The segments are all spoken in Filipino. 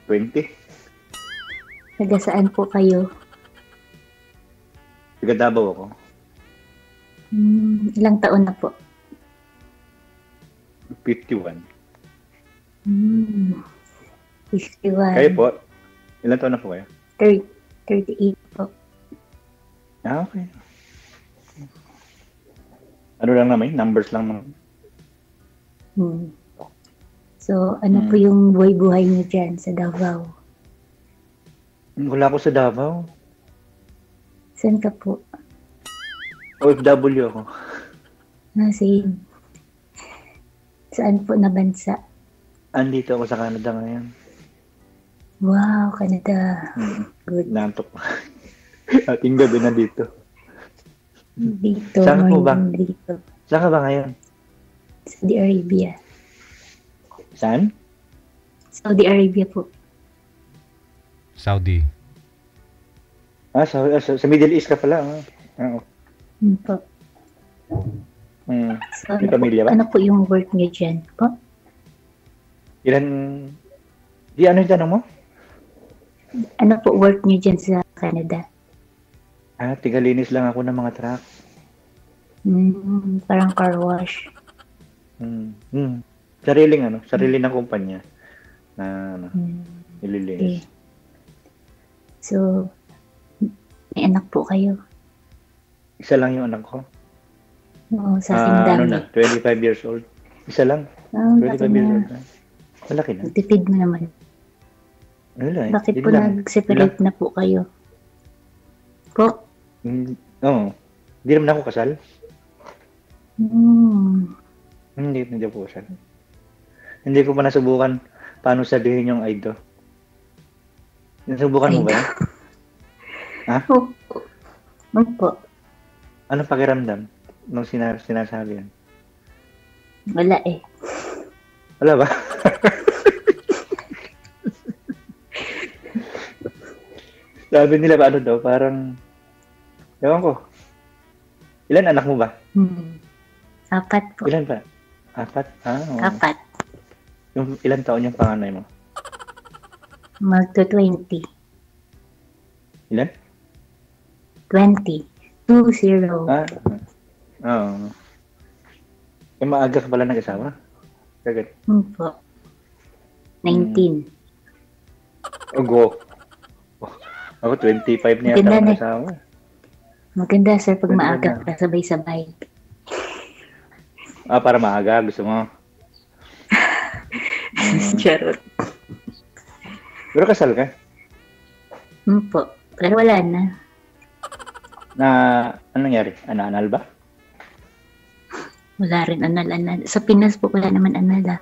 20. Taga saan po kayo? Taga Davao ako. Ilang taon na po? 51. 51. Kayo po? Ilan taon na po kayo? 38 po. Okay. Ano lang naman, numbers lang naman. So, ano po yung buhay-buhay niyo dyan sa Davao? Wala ko sa Davao. Saan ka po? OFW ako. Same. Saan po na bansa? Andito ako sa Canada ngayon. Wow, Canada. Good. Nantok. Ating gabi na dito. Dito, Saan po ba? dito. Saan ka ba ngayon? Saudi Arabia. Saan? Saudi Arabia po. Saudi. Sa Middle East ka pala. Oo. Po. So, May pamilya ba? ano po yung work niyo dyan po? Ilan? Di ano yung tanong mo? Ano po work niyo dyan sa Canada? Tigalinis lang ako ng mga truck. Parang car wash. Sarili ng kumpanya na nililinis. Okay. So, may anak po kayo? Isa lang yung anak ko. Oo, sa aking dami. 25 years old. Isa lang. 25 years old na. Malaki na. Tipid mo naman. Wala, Bakit yun po lang. nag-separate na po kayo? Po? Oo. Hindi naman ako kasal. Hindi po kasal. Hindi ko pa nasubukan paano sabihin yung I do. Nasubukan mo ba yan? Ha? Opo. Anong pakiramdam nung sinasabi yan? Wala eh. Wala ba? Sabi nila ba ano daw, parang, ewan ko. Ilan anak mo ba? 4 po. Ilan ba? 4? Oo. 4. Yung ilan taon yung panganay mo? Magto-20. Ilan? 20. 20. Oo. Maaga ka pala nag-asawa? Kagad. Po. 19. Go. Ako 25 na yata nag-asawa. Maganda sir pag maaga ka sabay-sabay. Para maaga. Gusto mo? Charot. Pero kasal ka? Po. Pero wala na. Anong nangyari? Anal ba? Wala rin anal. Sa Pinas po wala naman anal.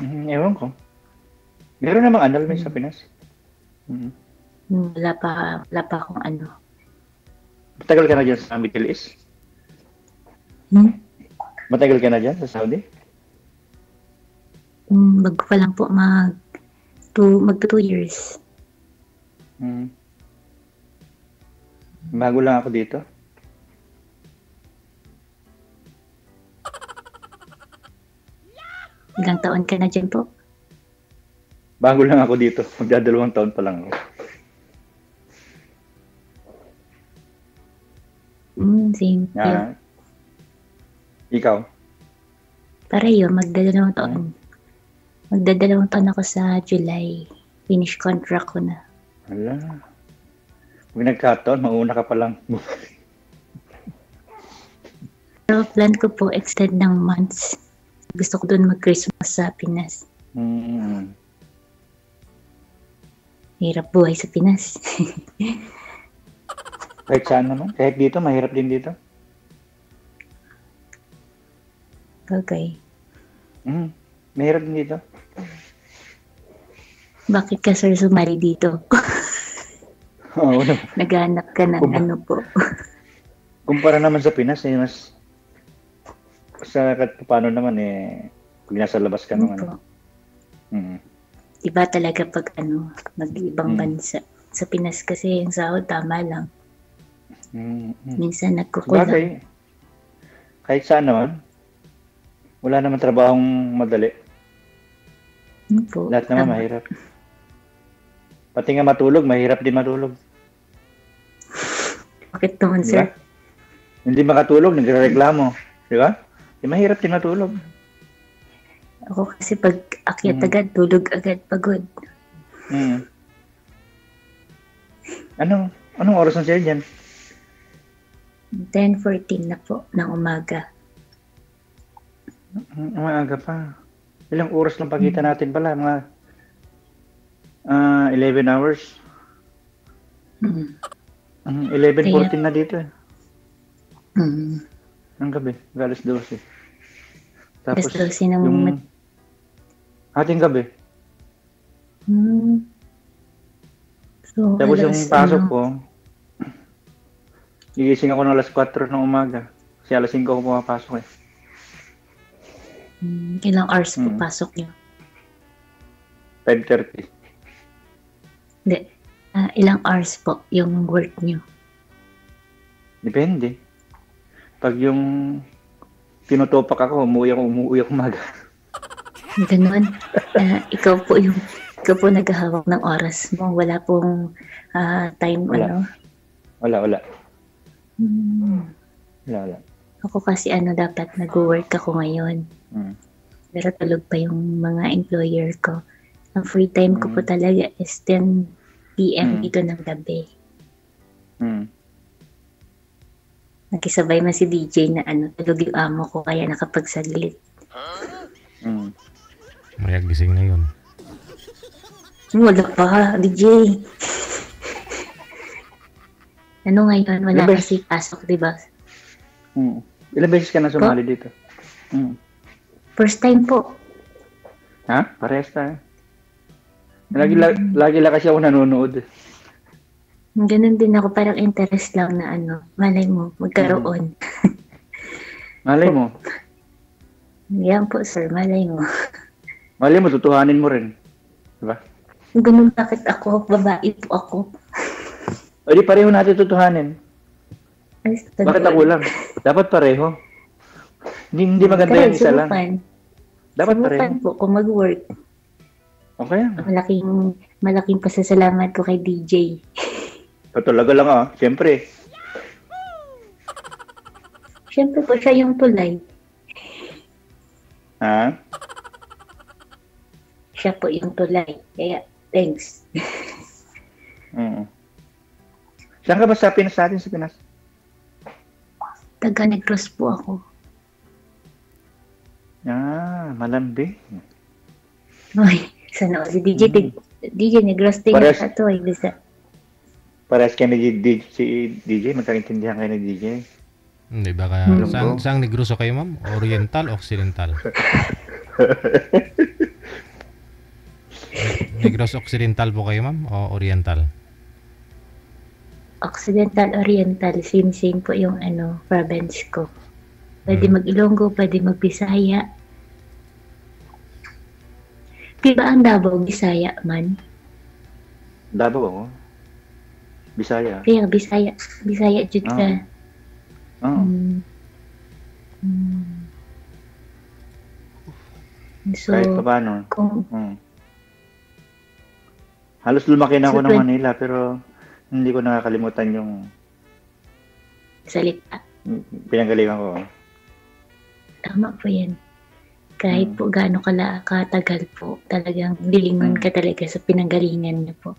Ewan ko. Meron namang anal may sa Pinas. Wala pa akong ano. Matagal ka na dyan sa Middle East? Matagal ka na dyan sa Saudi? Bago pa lang po magto 2 years. Bago lang ako dito. Ilang taon ka na dyan po? Bago lang ako dito. Magdadalawang taon pa lang ako. Same. Ikaw? Pareho, magdadalawang taon. Magdadalawang taon ako sa July. Finish contract ko na. Wala. Kung nagkataon, mauna ka pa lang. Pero plan ko po extend ng months. Gusto ko doon mag-Christmas sa Pinas. Hirap buhay sa Pinas. Kahit saan naman. Kahit dito, mahirap din dito. Okay. Mahirap din dito. Bakit ka sir sumali dito? Oo. Naghanap ka ng ano po. Kumpara naman sa Pinas, mas sa paano naman pag nasa labas ka naman. Iba talaga pag mag-ibang bansa. Sa Pinas kasi yung sahod tama lang. Minsan nagkukulang. Bagay. Kahit saan naman. Wala naman trabahong madali. Yun po. Lahat naman mahirap. Pati nga matulog, mahirap din matulog. Bakit naman, Di sir? ba? Hindi makatulog, nagrereklamo. Di ba? Mahirap din matulog. Ako kasi pag akyat agad, tulog agad, pagod. Hmm. Anong oras na siya dyan? 10:14 na po ng umaga. Maaga pa. Ilang oras lang pagitan natin pala? Mga 11 hours. Mm. 11:14 na dito eh. Mm. Ang gabi, alas 12. Tapos Alas 12 ng yung ating gabi. So, Tapos yung alas, pasok ko, gigising ako ng alas 4 ng umaga. Kasi alas 5 ako pumapasok eh. Ilang hours po pasok niyo? 5:30. Hindi. Ilang hours po yung work niyo? Depende. Pag yung pinutopak ako, umuwi ako umaga. Ganun. Ikaw po naghahawak ng oras mo. Wala pong time, Wala. Wala. Wala. Ako kasi dapat nag-work ako ngayon. Pero tulog pa yung mga employer ko. Ang free time ko po talaga is 10 p.m. dito ng gabi. Nakisabay na si DJ na tulog yung amo ko kaya nakapagsaglit. Mayag gising na yun. Wala pa, DJ. Ngayon? Wala kasi pasok, di ba? Ilang beses ka na sumali dito? First time po. Ha? Parehas tayo. Lagi lang kasi ako nanonood. Ganun din ako, parang interest lang na malay mo, magkaroon. Malay mo. Yan po, sir, malay mo. Malay mo, tutuhanin mo rin. Diba? Ganun, bakit ako? Babae po ako. O di pareho natin tutuhanin. Ay, Bakit ako lang? Dapat pareho. Hindi maganda yung isa lang. Dapat pareho. Subukan po kung mag-work. Okay. Malaking pasasalamat ko kay DJ. Talaga lang siyempre. Siyempre po siya yung tulay. Ha? Siya po yung tulay. Kaya, thanks. Saan ka ba sa Pinas natin sa Pinas? Taga-Negros po ako. Malambi. Uy, sana si DJ. DJ, Negros din Parehas- ito eh. Bisa. Parehas kayo si DJ, magkaintindihan kayo ni DJ. Hindi baka saang Negros kayo, ma'am? Oriental o Occidental? Negros Occidental po kayo, ma'am? O Oriental? Occidental, Oriental, same po yung province ko. Pwede mag-Ilonggo, pwede mag-Bisaya. Diba ang Davao, Bisaya man? Davao ako. Bisaya. Kaya Bisaya jud ka. So, kahit pa paano. Kung halos lumaki na ako So, ng Manila pero hindi ko nakakalimutan yung salita, pinanggalingan ko. tama po yan. Kahit po gaano katagal po, talagang lilingon ka talaga sa pinanggalingan niyo po.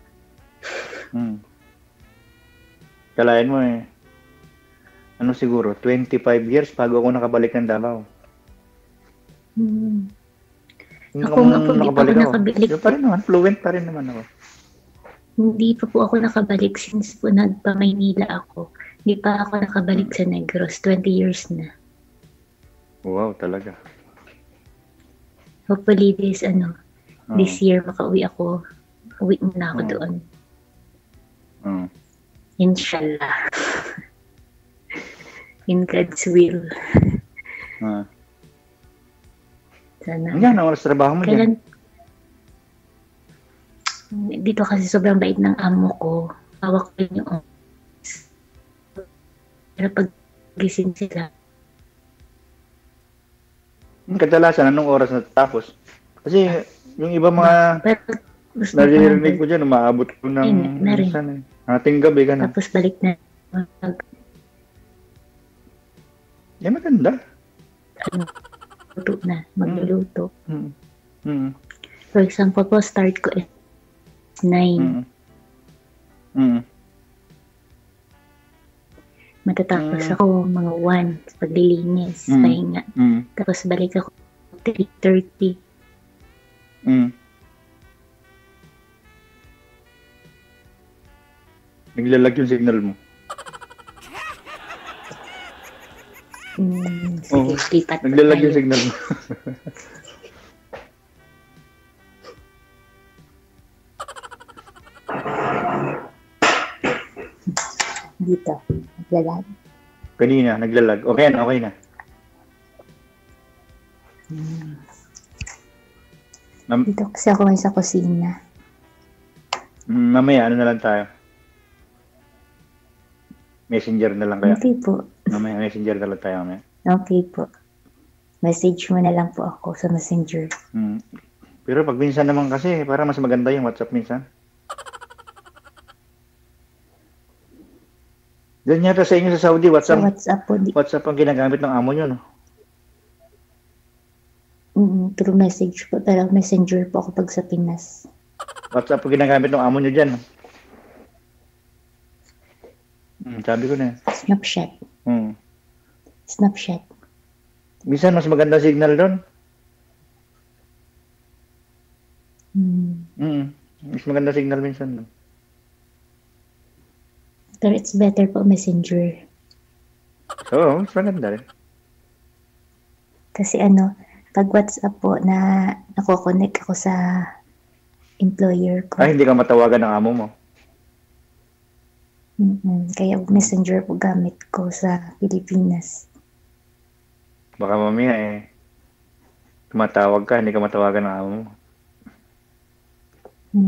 Kalayan mo siguro, 25 years bago ako nakabalik ng Davao. Ako nga po, di pa ako nakabalik. Pa rin naman, fluent pa rin naman ako. Hindi pa po ako nakabalik since po nagpa-Maynila ako. Hindi pa ako nakabalik sa Negros. 20 years na. Wow, talaga. Hopefully this year makauwi ako. Uwi muna ako doon. Inshallah. In God's will. Sana. Yan, ang oras trabaho mo dyan. Dito kasi sobrang bait ng amo ko. Hawak ko yung pero pag gising sila. Kadalasan, anong oras na tapos? Kasi yung iba mga naririnig ko dyan, umaabot ko ng minsan ating gabi ka na. Tapos balik na. Yan maganda. Magluluto. For example po, start ko 9. Matatapos ako mga 1 sa paglilinis, pahinga. Tapos balik ako 3:30. Naglalag yung signal mo. Sige, lipat naglalag yung signal mo. Dito, naglalag. Kanina, naglalag. Okay na, okay na. Dito kasi ako ngayon sa kusina. Mamaya, ano na lang tayo? Messenger na lang kaya? Okay po. Mamaya, messenger na lang tayo mamaya. Okay po. Message mo na lang po ako sa messenger. Pero pag minsan naman kasi, para mas maganda yung WhatsApp minsan. Doon yata sa inyo sa Saudi, WhatsApp. Sa WhatsApp po. WhatsApp ang ginagamit ng amo nyo, no? Through message po. Pero messenger po ako pag sa Pinas. WhatsApp ang ginagamit ng amo nyo dyan, no? Sabi ko na. Snapchat. Snapchat. Minsan mas maganda signal doon. Mas maganda signal minsan. Pero it's better po messenger. Oo, mas maganda rin. Kasi pag WhatsApp po na nako-connect ako sa employer ko. Hindi ka matawagan ng amo mo. Kaya messenger po gamit ko sa Pilipinas. Baka mamaya tumatawag ka, hindi ka matawagan ng amo mo.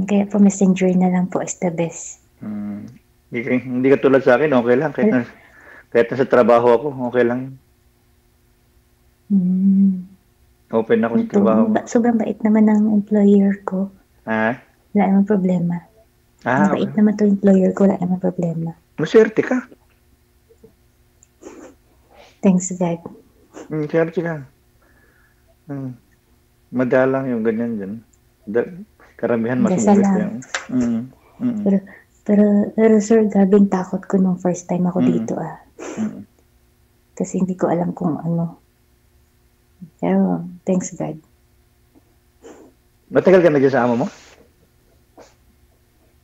Kaya po messenger na lang po is the best. Hindi ka tulad sa akin, okay lang. Kahit nasa trabaho ako, okay lang. Open ako sa trabaho. Sobrang bait naman ng employer ko. Wala naman problema. Bait naman to employer ko, wala naman problema. Maswerte ka. Thanks God. Swerte ka. Madalang yung ganyan dyan. Karamihan masulit yan. Pero sir, gabing takot ko nung first time ako dito Kasi hindi ko alam kung ano. Pero thanks God. Matagal ka na dyan sa amo mo?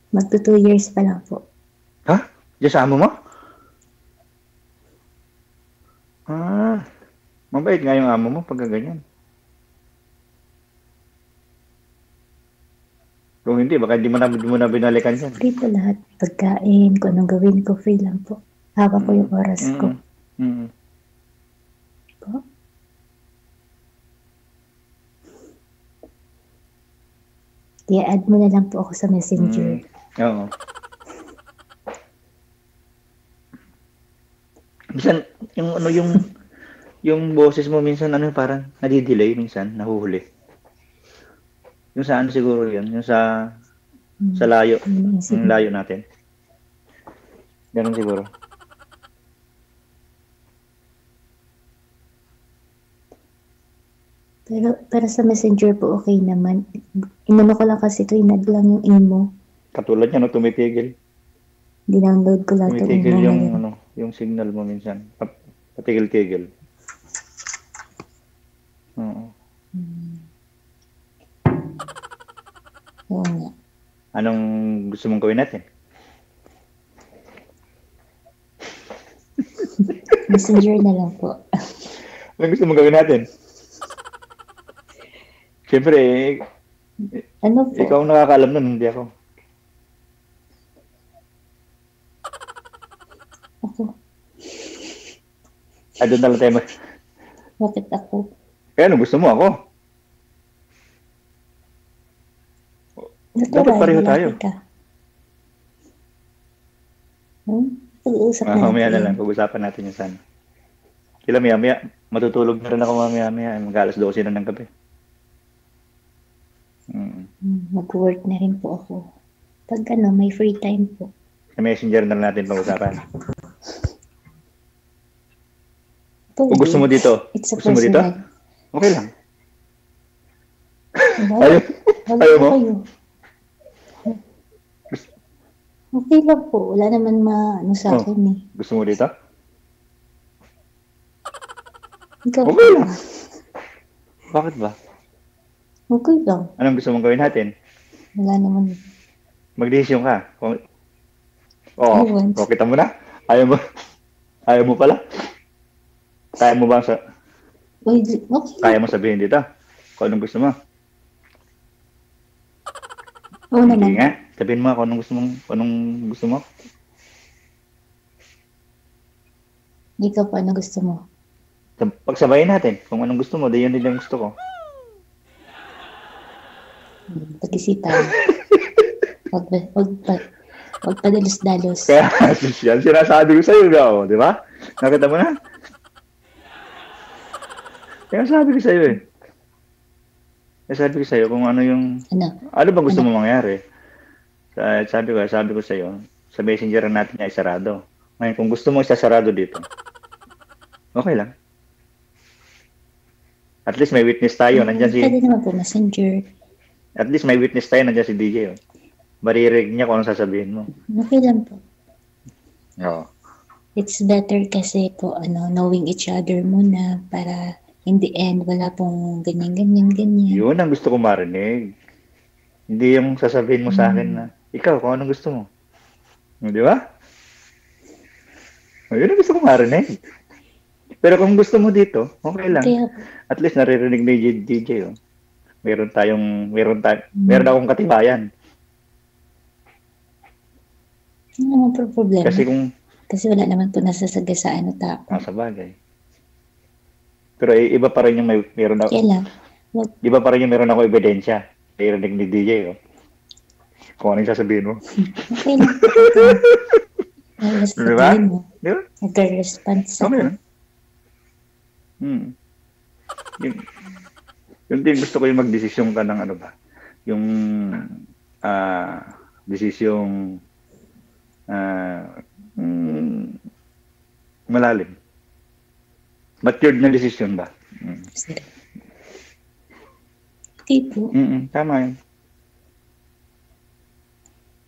Magto 2 years pa lang po. Ha? Diyan sa amo mo? Mabait nga yung amo mo pagka ganyan. Kung hindi, baka hindi mo na binalikan yan. Free po lahat. Pagkain, kung anong gawin ko, free lang po. Hawak ko yung oras ko. Po? I-add mo na lang po ako sa messenger. Oo. Minsan, yung boses mo minsan parang nadidelay minsan, nahuhuli. Yung sa siguro yun, yung sa layo, yung layo natin. Ganun siguro. Pero sa messenger po okay naman. Inano ko lang kasi ito, inad lang yung imo. Katulad niya, tumitigil. Dinownload ko lang ito. Tumitigil yung signal mo minsan. Patigil-tigil. Oo. Oo nga. Anong gusto mong gawin natin? Messenger na lang po. Anong gusto mong gawin natin? Siyempre, ano po? Ikaw ang nakakaalam nun, hindi ako. Ako. Doon na lang tayo Bakit ako? Kaya gusto mo ako? Dapat pareho tayo. Pag-uusap natin. Mamaya na lang, pag-usapan natin yung sana. Kila maya, matutulog na rin ako mamaya, mag-alas 12 na ng gabi. mag-work na rin po ako. Pag may free time po. Sa messenger na natin pag-usapan. Pwede. Kung gusto mo dito, It's a gusto mo dito? personal. Okay lang. Wala Ayaw mo? kayo. Okay lang po. Wala naman sa akin eh. Gusto mo dito? Ikaw Okay lang. Bakit ba? Okay lang. Anong gusto mong gawin natin? Wala naman. Mag-desisyon ka. Ewan. Kita mo na? Ayaw mo pala? Kaya mo ba Okay. kaya mo sabihin dito? Kung anong gusto mo? Oo Hindi naman. nga. Sabihin mo kung anong gusto mo. Ikaw pa, ano gusto mo? Pagsabayin natin. Kung anong gusto mo, di yun din ang gusto ko. Pag-isipan. Huwag pa dalos-dalos. Kaya, yan sinasabi ko sa'yo, di ba? Nakita mo na? Kaya sabi ko sa'yo eh. Kaya sabi ko sa'yo kung ano yung... Ano ba gusto mo mangyari? Sabi ko sa'yo, sa messenger natin niya isarado. Ngayon, kung gusto mo isasarado dito, okay lang. At least may witness tayo. Nandiyan si... Pwede naman po, messenger. At least may witness tayo. Nandiyan si DJ. Oh. Maririg niya kung anong sasabihin mo. Okay lang po. Oo. It's better kasi po, knowing each other muna para in the end, wala pong ganyan. Yun ang gusto ko marinig. Hindi yung sasabihin mo sa akin na, ikaw, kung anong gusto mo. Di ba? Yun ang gusto ko marinig. Pero kung gusto mo dito, okay lang. At least naririnig ni DJ. Oh. Meron akong katibayan. Ano naman po problema? Kasi wala naman po nasasagasaan na tao. Sa bagay. Pero iba pa rin yung meron ako. Kailan? Iba pa rin yung meron ako ebidensya. Naririnig ni DJ. Oh. Kung ano yung sasabihin mo. Okay lang. Diba? Diba? Nag-response ako. Okay lang. Yung din gusto ko yung magdesisyon ka ng ano ba? Yung desisyong malalim. Matured na desisyon ba? Hindi po. Tama yun.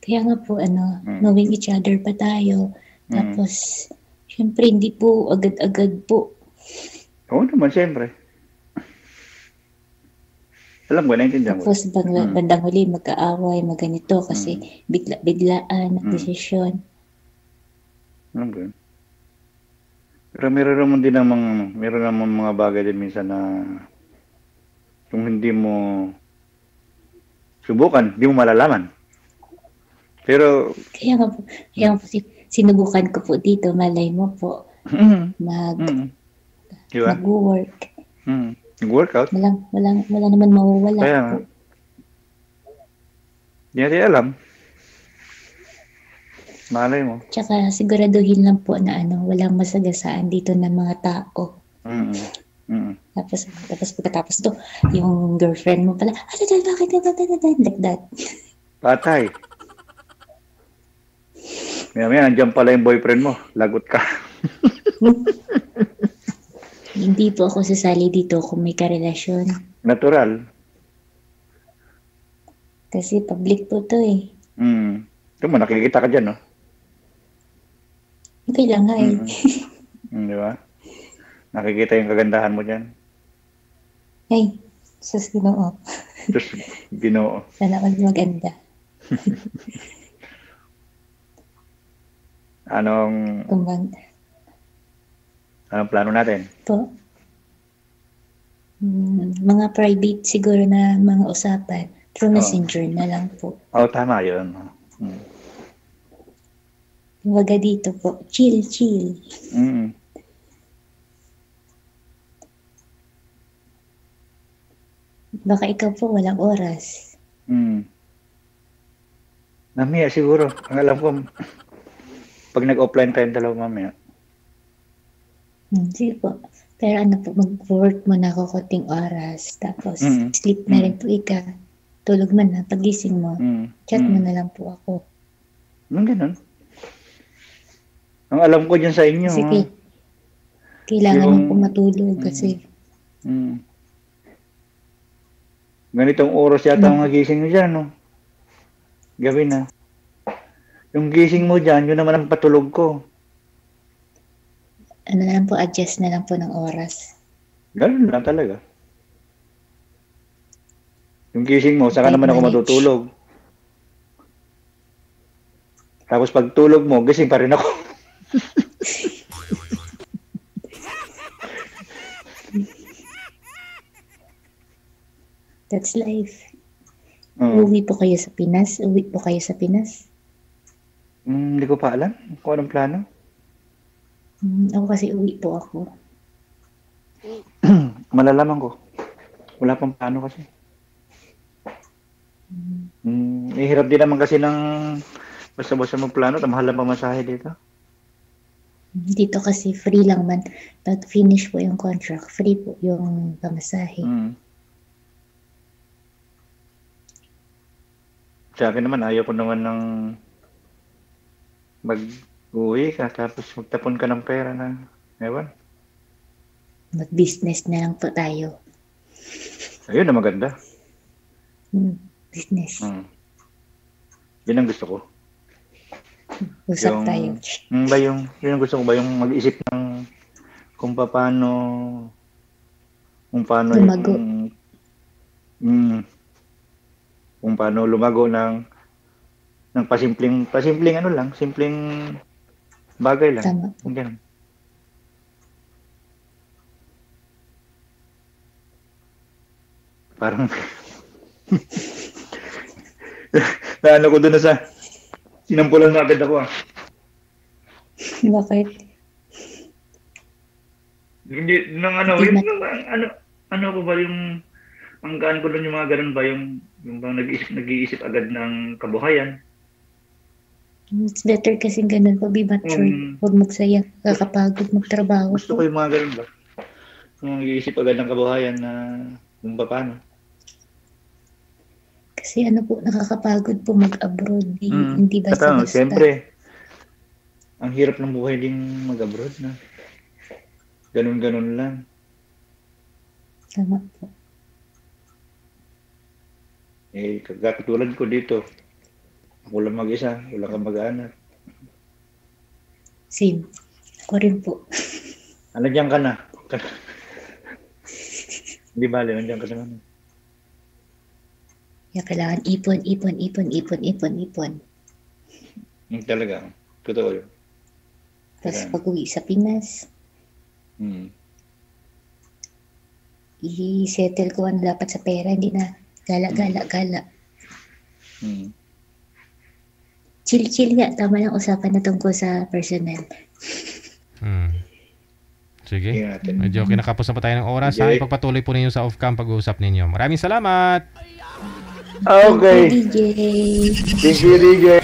Kaya nga po, knowing each other pa tayo. Tapos, syempre, hindi po agad-agad po. Oo naman, syempre. Alam ko, naintindihan ko. Tapos, bandang huli, magkaaway, maganito, kasi biglaan, desisyon. Alam ko yun. Pero meron naman mga bagay din minsan na kung hindi mo subukan, hindi mo malalaman. Pero kaya nga po sinubukan ko po dito, malay mo po diba? Mag-work. Nag-workout? Wala naman mawawala kaya po. Hindi natin alam. Malay mo. Tsaka siguraduhin lang po na walang masagasaan dito ng mga tao. Tapos pagkatapos to, yung girlfriend mo pala, bakit like that? Patay. Maya, nandiyan pala yung boyfriend mo. Lagot ka. Hindi po ako sasali dito kung may karelasyon. Natural. Kasi public po to eh. Ito mo, nakikita ka dyan, no? Okay lang nga eh. Di ba? Nakikita yung kagandahan mo dyan. Ay, sus Ginoo. Sus Ginoo. Sana maganda. Anong plano natin? Po? Mga private siguro na mga usapan. Through messenger na lang po. Tama yun. Waga dito po. Chill. Baka ikaw po walang oras. Mamaya siguro. Ang alam ko, pag nag-offline tayong dalawa mamaya. Sige po. Pero po, mag-work muna ako konting oras. Tapos, sleep na rin po ika. tulog man na, pagising mo, chat mo na lang po ako. Ganun. Ang alam ko dyan sa inyo. Kasi kailangan mo po matulog kasi. Ganitong oras yata ang gising mo dyan, no? Gabi na. Yung gising mo dyan, yun naman ang patulog ko. Ano na lang po, adjust na lang po ng oras. Ganun lang talaga. Yung gising mo, saka naman ako matutulog. Tapos pag tulog mo, gising pa rin ako. That's life. Uwi po kayo sa Pinas? Uwi po kayo sa Pinas? Hindi ko pa alam kung anong plano. Ako kasi uwi po ako. Malalaman ko. Wala pang plano kasi. Hirap din naman kasi ng basta-basta mong plano. Mahal lang pamasahe dito. Dito kasi free lang man. Pag finish po yung contract, free po yung pamasahe. Sa akin naman, ayaw ko naman ng mag-uwi ka tapos magtapon ka ng pera na, ewan. Mag-business na lang po tayo. Ayun na maganda. Business. Yun ang gusto ko. Usap tayo. Yun ang gusto ko ba, yung mag-isip ng kung paano lumago. Kung paano lumago ng pasimpleng ano lang, simpleng bagay lang. Tama. Ganun. Parang naano ko doon na sa sinampulan na agad ako. Bakit? Hindi ano ko ba yung ang gaan ko doon yung mga ganun ba yung bang nag-iisip agad ng kabuhayan. It's better kasi ganun pa, be mature. Huwag magsayang, kakapagod magtrabaho. Gusto ko yung mga ganun ba? Yung nag-iisip agad ng kabuhayan na kung paano. Kasi ano po, nakakapagod po mag-abroad. Hindi basta-basta. Siyempre, ang hirap ng buhay din mag-abroad na. Ganun-ganun lang. Tama po. Katulad ko dito. Ako lang mag-isa, wala kang mag-anak. Same. Ako rin po. Nandiyan ka na. Hindi bale, nandiyan ka na. Kaya kailangan ipon. Yung talaga. Totoo yun. Tapos pag-uwi sa Pinas, i-settle ko ano dapat sa pera, hindi na gala. Chill nga, tama lang usapan na tungkol sa personal. Sige. Medyo kinakapos na pa tayo ng oras. Ha? Ipagpatuloy po ninyo sa off-cam pag-uusap ninyo. Maraming salamat! Okay. Thank you, DJ.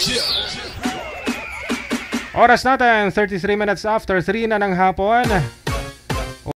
Oras natin, 33 minutes after 3 na ng hapon.